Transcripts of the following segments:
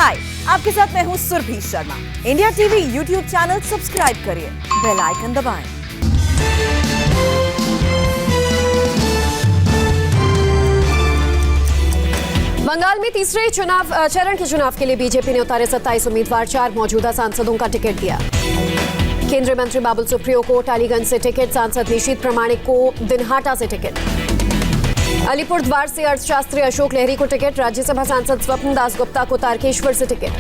हाय, आपके साथ मैं हूँ Surabhi Sharma. India TV YouTube channel subscribe करिए, बेल आइकन दबाएं। बंगाल में तीसरे चरण के चुनाव के लिए बीजेपी ने उतारे 27 उम्मीदवार, 4 मौजूदा सांसदों का टिकट दिया। केंद्रीय मंत्री बाबुल सुप्रियो को टालीगंज से टिकट, सांसद निशीथ प्रमाणिक को दिनहाटा से टिकट, अलीपुर द्वार से अर्थशास्त्री अशोक लहरी को टिकट, राज्यसभा सांसद स्वप्न दास गुप्ता को तारकेश्वर से टिकट,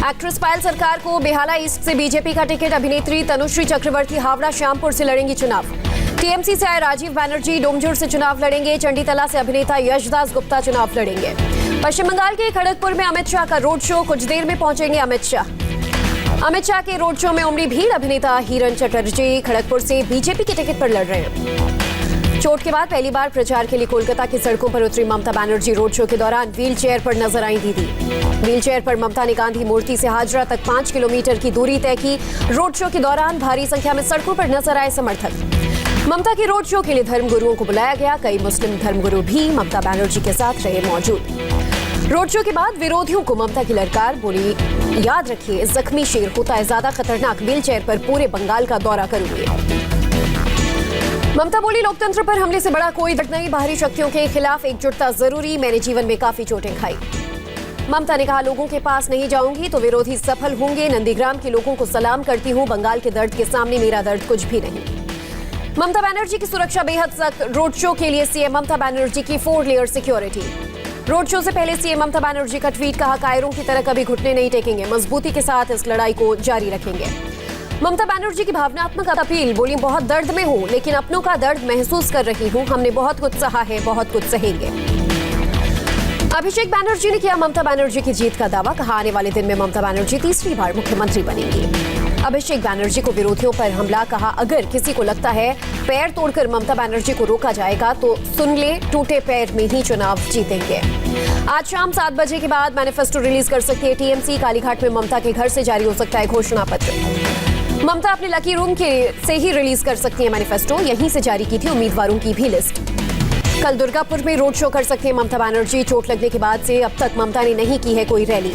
एक्ट्रेस पायल सरकार को बेहाला ईस्ट से बीजेपी का टिकट, अभिनेत्री तनुश्री चक्रवर्ती हावड़ा श्यामपुर से लड़ेंगी चुनाव, टीएमसी से आए राजीव बनर्जी डोमजुड़ से चुनाव लड़ेंगे, चंडीतला से अभिनेता यशदास गुप्ता चुनाव लड़ेंगे। पश्चिम बंगाल के खड़गपुर में अमित शाह का रोड शो, कुछ देर में पहुंचेंगे अमित शाह के रोड शो में उमड़ी भीड़, अभिनेता हिरण चटर्जी खड़गपुर से बीजेपी के टिकट पर लड़ रहे हैं। चोट के बाद पहली बार प्रचार के लिए कोलकाता की सड़कों पर उतरी ममता बनर्जी, रोड शो के दौरान व्हील चेयर पर नजर आई दीदी। व्हील चेयर पर ममता ने गांधी मूर्ति से हाजरा तक 5 किलोमीटर की दूरी तय की। रोड शो के दौरान भारी संख्या में सड़कों पर नजर आए समर्थक। ममता के रोड शो के लिए धर्मगुरुओं को बुलाया गया, कई मुस्लिम धर्मगुरु भी ममता बनर्जी के साथ रहे मौजूद। रोड शो के बाद विरोधियों को ममता की ललकार, बोली याद रखिए जख्मी शेर होता है ज्यादा खतरनाक, व्हील चेयर पर पूरे बंगाल का दौरा करूंगी। ममता बोली लोकतंत्र पर हमले से बड़ा कोई डर नहीं, बाहरी शक्तियों के खिलाफ एकजुटता जरूरी, मैंने जीवन में काफी चोटें खाई। ममता ने कहा लोगों के पास नहीं जाऊंगी तो विरोधी सफल होंगे, नंदीग्राम के लोगों को सलाम करती हूं, बंगाल के दर्द के सामने मेरा दर्द कुछ भी नहीं। ममता बनर्जी की सुरक्षा बेहद सख्त, रोड शो के लिए सीएम ममता बनर्जी की 4 लेयर सिक्योरिटी। रोड शो से पहले सीएम ममता बनर्जी का ट्वीट, कहा कायरों की तरह कभी घुटने नहीं टेकेंगे, मजबूती के साथ इस लड़ाई को जारी रखेंगे। ममता बनर्जी की भावनात्मक अपील, बोली बहुत दर्द में हूं लेकिन अपनों का दर्द महसूस कर रही हूं, हमने बहुत कुछ सहा है, बहुत कुछ सहेंगे। अभिषेक बनर्जी ने किया ममता बनर्जी की जीत का दावा, कहा आने वाले दिन में ममता बनर्जी तीसरी बार मुख्यमंत्री बनेंगी। अभिषेक बनर्जी को विरोधियों पर हमला, कहा अगर किसी को लगता है पैर तोड़कर ममता बनर्जी को रोका जाएगा तो सुन ले, टूटे पैर में ही चुनाव जीतेंगे। आज शाम 7 बजे के बाद मैनिफेस्टो रिलीज कर सकती है टीएमसी, कालीघाट में ममता के घर से जारी हो सकता है घोषणा पत्र। ममता अपने लकी रूम से ही रिलीज कर सकती है मैनिफेस्टो, यहीं से जारी की थी उम्मीदवारों की भी लिस्ट। कल दुर्गापुर में रोड शो कर सकती है ममता बनर्जी, चोट लगने के बाद से अब तक ममता ने नहीं की है कोई रैली।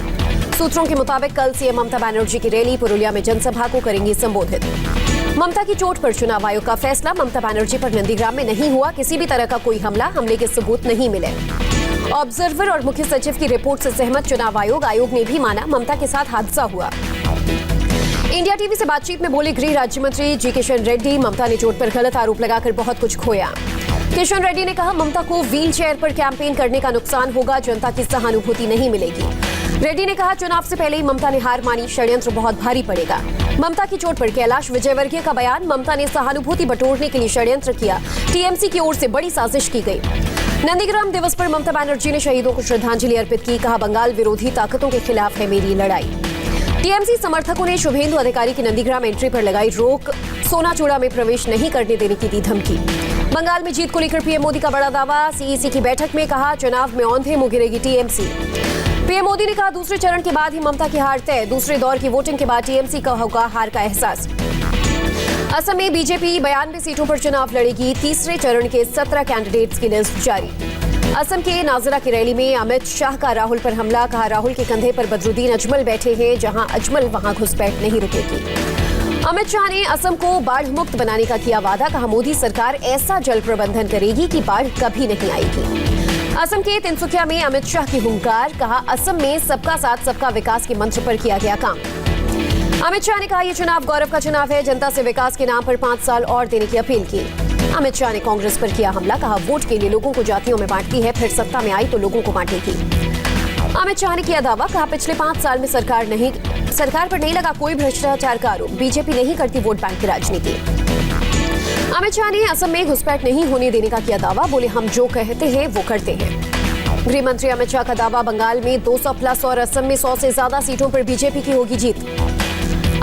सूत्रों के मुताबिक कल सीएम ममता बनर्जी की रैली पुरुलिया में जनसभा को करेंगी संबोधित। ममता की चोट पर चुनाव आयोग का फैसला, ममता बनर्जी पर नंदीग्राम में नहीं हुआ किसी भी तरह का कोई हमला, हमले के सबूत नहीं मिले। ऑब्जर्वर और मुख्य सचिव की रिपोर्ट से सहमत चुनाव आयोग ने भी माना ममता के साथ हादसा हुआ। इंडिया टीवी से बातचीत में बोले गृह राज्य मंत्री जी किशन रेड्डी, ममता ने चोट पर गलत आरोप लगाकर बहुत कुछ खोया। किशन रेड्डी ने कहा ममता को व्हील चेयर पर कैंपेन करने का नुकसान होगा, जनता की सहानुभूति नहीं मिलेगी। रेड्डी ने कहा चुनाव से पहले ही ममता ने हार मानी, षड्यंत्र बहुत भारी पड़ेगा। ममता की चोट पर कैलाश विजयवर्गीय का बयान, ममता ने सहानुभूति बटोरने के लिए षड्यंत्र किया, टीएमसी की ओर से बड़ी साजिश की गई। नंदीग्राम दिवस पर ममता बनर्जी ने शहीदों को श्रद्धांजलि अर्पित की, कहा बंगाल विरोधी ताकतों के खिलाफ है मेरी लड़ाई। टीएमसी समर्थकों ने शुभेंदु अधिकारी की नंदीग्राम एंट्री पर लगाई रोक, सोनाचूड़ा में प्रवेश नहीं करने देने की दी धमकी। बंगाल में जीत को लेकर पीएम मोदी का बड़ा दावा, सीईसी की बैठक में कहा चुनाव में औंधे मुंह गिरेगी टीएमसी। पीएम मोदी ने कहा दूसरे चरण के बाद ही ममता की हार तय, दूसरे दौर की वोटिंग के बाद टीएमसी का होगा हार का एहसास। असम में बीजेपी 92 सीटों पर चुनाव लड़ेगी, तीसरे चरण के 17 कैंडिडेट्स की लिस्ट जारी। असम के नाजिरा की रैली में अमित शाह का राहुल पर हमला, कहा राहुल के कंधे पर बदरुद्दीन अजमल बैठे हैं, जहां अजमल वहां घुसपैठ नहीं रुकेगी। अमित शाह ने असम को बाढ़ मुक्त बनाने का किया वादा, कहा मोदी सरकार ऐसा जल प्रबंधन करेगी कि बाढ़ कभी नहीं आएगी। असम के तिनसुकिया में अमित शाह की हुंकार, कहा असम में सबका साथ सबका विकास के मंत्र पर किया गया काम। अमित शाह ने कहा यह चुनाव गौरव का चुनाव है, जनता से विकास के नाम पर 5 साल और देने की अपील की। अमित शाह ने कांग्रेस पर किया हमला, कहा वोट के लिए लोगों को जातियों में बांटती है, फिर सत्ता में आई तो लोगों को बांटेगी। अमित शाह ने किया दावा, कहा पिछले 5 साल में सरकार पर नहीं लगा कोई भ्रष्टाचार का आरोप, बीजेपी नहीं करती वोट बैंक की राजनीति। अमित शाह ने असम में घुसपैठ नहीं होने देने का किया दावा, बोले हम जो कहते हैं वो करते हैं। गृह मंत्री अमित शाह का दावा, बंगाल में 200+ और असम में 100 से ज्यादा सीटों पर बीजेपी की होगी जीत।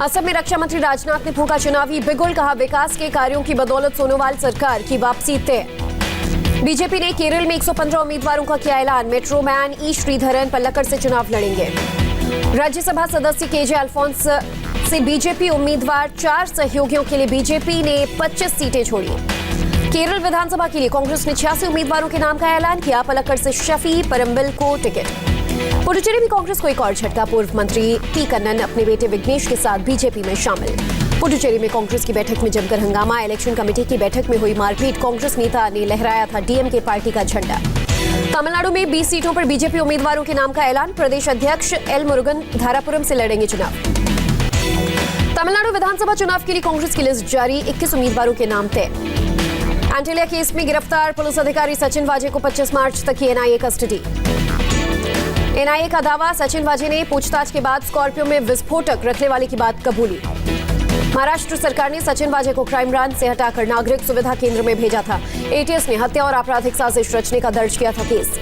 असम में रक्षा मंत्री राजनाथ ने फूंका चुनावी बिगुल, कहा विकास के कार्यों की बदौलत सोनोवाल सरकार की वापसी तय। बीजेपी ने केरल में 115 उम्मीदवारों का किया ऐलान, मेट्रो मैन ई श्रीधरन पल्लक्कड़ से चुनाव लड़ेंगे। राज्यसभा सदस्य केजे अल्फोंस से बीजेपी उम्मीदवार, 4 सहयोगियों के लिए बीजेपी ने 25 सीटें छोड़ी। केरल विधानसभा के लिए कांग्रेस ने 86 उम्मीदवारों के नाम का ऐलान किया, पलक्कड़ से शफी परम्बिल को टिकट। पुडुचेरी में कांग्रेस को एक और झटका। पूर्व मंत्री पी कन्नन अपने बेटे विघ्नेश के साथ बीजेपी में शामिल। पुडुचेरी में कांग्रेस की बैठक में जमकर हंगामा। इलेक्शन कमेटी की बैठक में हुई मारपीट। कांग्रेस नेता ने लहराया था डीएमके पार्टी का झंडा। तमिलनाडु में 20 सीटों पर बीजेपी उम्मीदवारों के नाम का ऐलान। प्रदेश अध्यक्ष एल मुरुगन धारापुरम से लड़ेंगे चुनाव। तमिलनाडु विधानसभा चुनाव के लिए कांग्रेस की लिस्ट जारी। 21 उम्मीदवारों के नाम तय। एंटीलिया केस में गिरफ्तार पुलिस अधिकारी सचिन वाजे को 25 मार्च तक की एनआईए कस्टडी। एनआईए का दावा, सचिन वाजे ने पूछताछ के बाद स्कॉर्पियो में विस्फोटक रखने वाले की बात कबूली। महाराष्ट्र सरकार ने सचिन वाजे को क्राइम ब्रांच से हटाकर नागरिक सुविधा केंद्र में भेजा था। एटीएस ने हत्या और आपराधिक साजिश रचने का दर्ज किया था केस।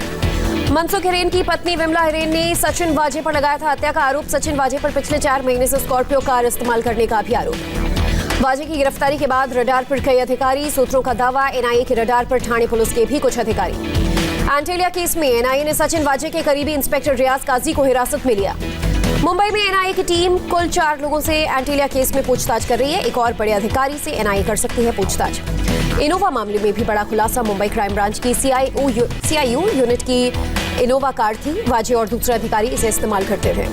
मनसुख हिरेन की पत्नी विमला हिरेन ने सचिन वाजे पर लगाया था हत्या का आरोप। सचिन वाजे पर पिछले 4 महीने से स्कॉर्पियो कार इस्तेमाल करने का भी आरोप। वाजे की गिरफ्तारी के बाद रडार पर कई अधिकारी। सूत्रों का दावा, एनआईए के रडार पर ठाणे पुलिस के भी कुछ अधिकारी। एंटीलिया केस में एनआईए ने सचिन वाजे के करीबी इंस्पेक्टर रियाज काजी को हिरासत में लिया। मुंबई में एनआईए की टीम कुल 4 लोगों से एंटीलिया केस में पूछताछ कर रही है। एक और बड़े अधिकारी से एनआईए कर सकती है पूछताछ। इनोवा मामले में भी बड़ा खुलासा। मुंबई क्राइम ब्रांच की सीआईयू यूनिट की इनोवा कार थी। वाजे और दूसरे अधिकारी इसे इस्तेमाल करते थे।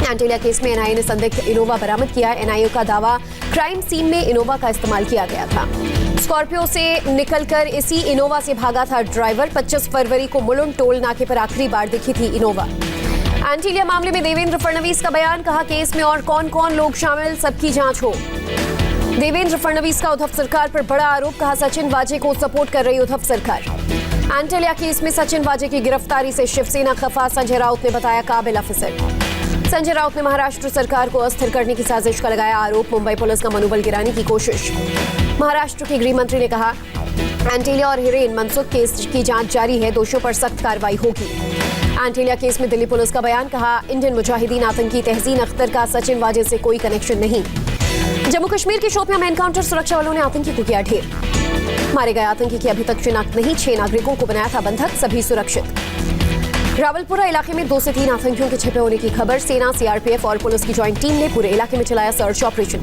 एंटीलिया केस में एनआईए ने संदिग्ध इनोवा बरामद किया। एनआईए का दावा, क्राइम सीन में इनोवा का इस्तेमाल किया गया था। स्कॉर्पियो से निकलकर इसी इनोवा से भागा था ड्राइवर। 25 फरवरी को मुलुंड टोल नाके पर आखिरी बार दिखी थी इनोवा। एंटीलिया मामले में देवेंद्र फडणवीस का बयान, कहा केस में और कौन कौन लोग शामिल, सबकी जांच हो। देवेंद्र फडणवीस का उद्धव सरकार पर बड़ा आरोप, कहा सचिन वाजे को सपोर्ट कर रही उद्धव सरकार। एंटीलिया केस में सचिन वाजे की गिरफ्तारी से शिवसेना खफा। संजय राउत ने बताया काबिल अफसर। संजय राउत ने महाराष्ट्र सरकार को अस्थिर करने की साजिश का लगाया आरोप। मुंबई पुलिस का मनोबल गिराने की कोशिश। महाराष्ट्र के गृह मंत्री ने कहा, एंटीलिया और हिरेन मनसुख केस की जांच जारी है, दोषियों पर सख्त कार्रवाई होगी। एंटीलिया केस में दिल्ली पुलिस का बयान, कहा इंडियन मुजाहिदीन आतंकी तहसीन अख्तर का सचिन वाजे से कोई कनेक्शन नहीं। जम्मू कश्मीर के शोपियां में एनकाउंटर, सुरक्षा वालों ने आतंकी को किया ढेर। मारे गए आतंकी की अभी तक शिनाख्त नहीं। 6 नागरिकों को बनाया था बंधक, सभी सुरक्षित। रावलपुरा इलाके में 2 से 3 आतंकियों के छिपे होने की खबर। सेना, सीआरपीएफ और पुलिस की ज्वाइंट टीम ने पूरे इलाके में चलाया search operation.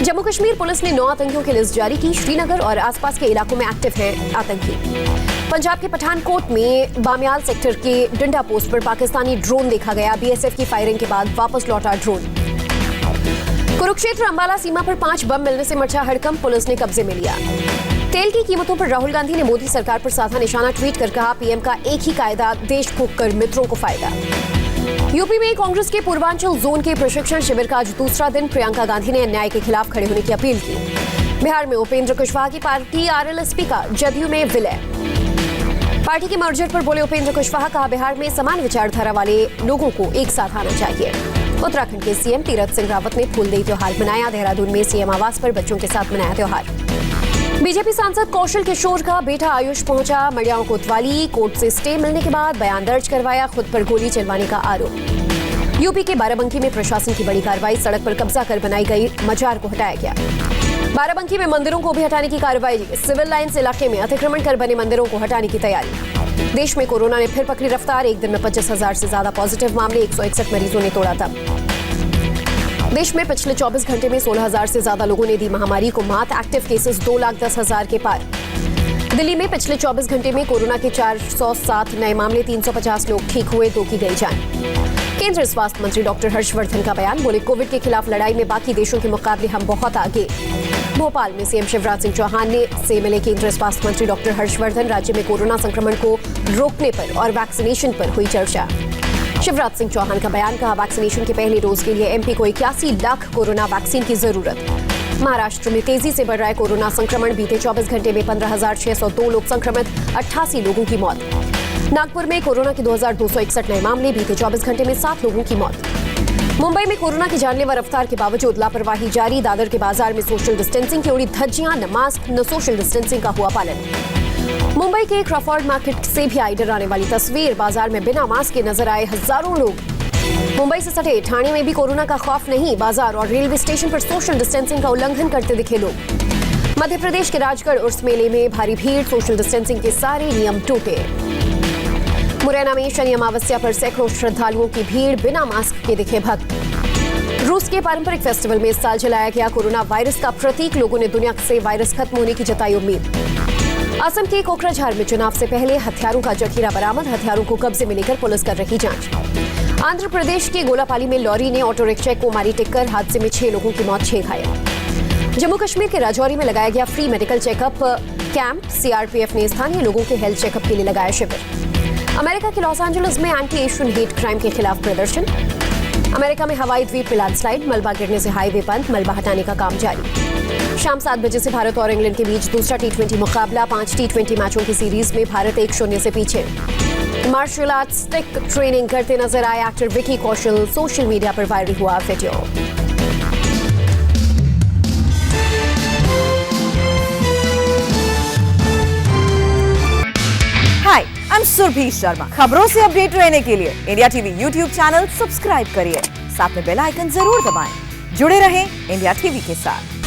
Jammu Kashmir police ने 9 आतंकियों की लिस्ट जारी की। श्रीनगर और आसपास के इलाकों में एक्टिव हैं आतंकी। पंजाब के पठानकोट में बामियाल सेक्टर के डंडा पोस्ट पर पाकिस्तानी ड्रोन देखा गया। बीएसएफ की फायरिंग के बाद वापस लौटा ड्रोन। कुरुक्षेत्र अंबाला सीमा पर 5 बम मिलने से मचा हड़कंप, पुलिस ने कब्जे में लिया। तेल की कीमतों पर राहुल गांधी ने मोदी सरकार पर साधा निशाना। ट्वीट कर कहा, पीएम का एक ही कायदा, देश फूंक कर मित्रों को फायदा। यूपी में कांग्रेस के पूर्वांचल जोन के प्रशिक्षण शिविर का आज दूसरा दिन। प्रियंका गांधी ने अन्याय के खिलाफ खड़े होने की अपील की। बिहार में उपेंद्र कुशवाहा की पार्टी आरएलएसपी का जदयू में विलय। पार्टी के मर्जर पर बोले उपेंद्र कुशवाहा, कहा बिहार में समान विचारधारा वाले लोगों को एक साथ आना चाहिए। उत्तराखंड के सीएम तीरथ सिंह रावत ने फूलदेई त्योहार मनाया। देहरादून में सीएम आवास पर बच्चों के साथ मनाया त्योहार। बीजेपी सांसद कौशल किशोर का बेटा आयुष पहुंचा मडियाओं कोतवाली। कोर्ट से स्टे मिलने के बाद बयान दर्ज करवाया। खुद पर गोली चलवाने का आरोप। यूपी के बाराबंकी में प्रशासन की बड़ी कार्रवाई। सड़क पर कब्जा कर बनाई गई मजार को हटाया गया। बाराबंकी में मंदिरों को भी हटाने की कार्रवाई। सिविल लाइन्स इलाके में अतिक्रमण कर बने मंदिरों को हटाने की तैयारी। देश में कोरोना ने फिर पकड़ी रफ्तार। एक दिन में 25,000 से ज्यादा पॉजिटिव मामले। 161 मरीजों ने तोड़ा दम। देश में पिछले 24 घंटे में 16,000 से ज्यादा लोगों ने दी महामारी को मात। एक्टिव केसेस 2,10,000 के पार। दिल्ली में पिछले 24 घंटे में कोरोना के 407 नए मामले। 350 लोग ठीक हुए, 2 की गई जान। केंद्रीय स्वास्थ्य मंत्री डॉक्टर हर्षवर्धन का बयान, बोले कोविड के खिलाफ लड़ाई में बाकी देशों के मुकाबले हम बहुत आगे। भोपाल में सीएम शिवराज सिंह चौहान से मिले केंद्रीय स्वास्थ्य मंत्री डॉक्टर हर्षवर्धन। राज्य में कोरोना संक्रमण को रोकने पर और वैक्सीनेशन पर हुई चर्चा। शिवराज सिंह चौहान का बयान, कहा वैक्सीनेशन के पहले डोज के लिए एमपी को 81 लाख कोरोना वैक्सीन की जरूरत। महाराष्ट्र में तेजी से बढ़ रहा है कोरोना संक्रमण। बीते 24 घंटे में 15,602 लोग संक्रमित, 88 लोगों की मौत। नागपुर में कोरोना के 2,261 नए मामले। बीते 24 घंटे में 7 लोगों की मौत। मुंबई में कोरोना की जानलेवा रफ्तार के बावजूद लापरवाही जारी। दादर के बाजार में सोशल डिस्टेंसिंग की उड़ी धज्जियां। न मास्क न सोशल डिस्टेंसिंग का हुआ पालन। मुंबई के क्रॉफोर्ड मार्केट से भी आई डराने वाली तस्वीर। बाजार में बिना मास्क के नजर आए हजारों लोग। मुंबई से सटे ठाणे में भी कोरोना का खौफ नहीं। बाजार और रेलवे स्टेशन पर सोशल डिस्टेंसिंग का उल्लंघन करते दिखे लोग। मध्य प्रदेश के राजगढ़ उर्स मेले में भारी भीड़। सोशल डिस्टेंसिंग के सारे नियम टूटे। मुरैना में शनि अमावस्या पर सैकड़ों श्रद्धालुओं की भीड़। बिना मास्क के दिखे भक्त। रूस के पारंपरिक फेस्टिवल में इस साल जलाया गया कोरोना वायरस का प्रतीक। लोगों ने दुनिया से वायरस खत्म होने की जताई उम्मीद। असम के कोकराझार में चुनाव से पहले हथियारों का जखीरा बरामद, हथियारों को कब्जे में लेकर पुलिस कर रही जांच। आंध्र प्रदेश के गोलापाली में लॉरी ने ऑटो रिक्शा को मारी टक्कर, हादसे में 6 लोगों की मौत, 6 घायल। जम्मू कश्मीर के राजौरी में लगाया गया free medical checkup camp, CRPF ने स्थानीय लोगों के हेल्थ चेकअप के लिए लगाया शिविर। अमेरिका के लॉस एंजलिस में एंटी एशियन हेट क्राइम के खिलाफ प्रदर्शन। अमेरिका में हवाई द्वीप में लैंडस्लाइड, मलबा गिरने से हाईवे बंद, मलबा हटाने का काम जारी। शाम 7 बजे से भारत और इंग्लैंड के बीच दूसरा टी20 मुकाबला, 5 टी20 मैचों की सीरीज में भारत 1-0 से पीछे। मार्शल आर्ट स्टिक ट्रेनिंग करते नजर आए actor Vicky Kaushal, social media पर वायरल हुआ video. Hi, I am Surabhi Sharma. खबरों से अपडेट रहने के लिए India TV YouTube channel subscribe करिए, साथ में बेल आइकन जरूर दबाएं। जुड़े रहें इंडिया टीवी के साथ।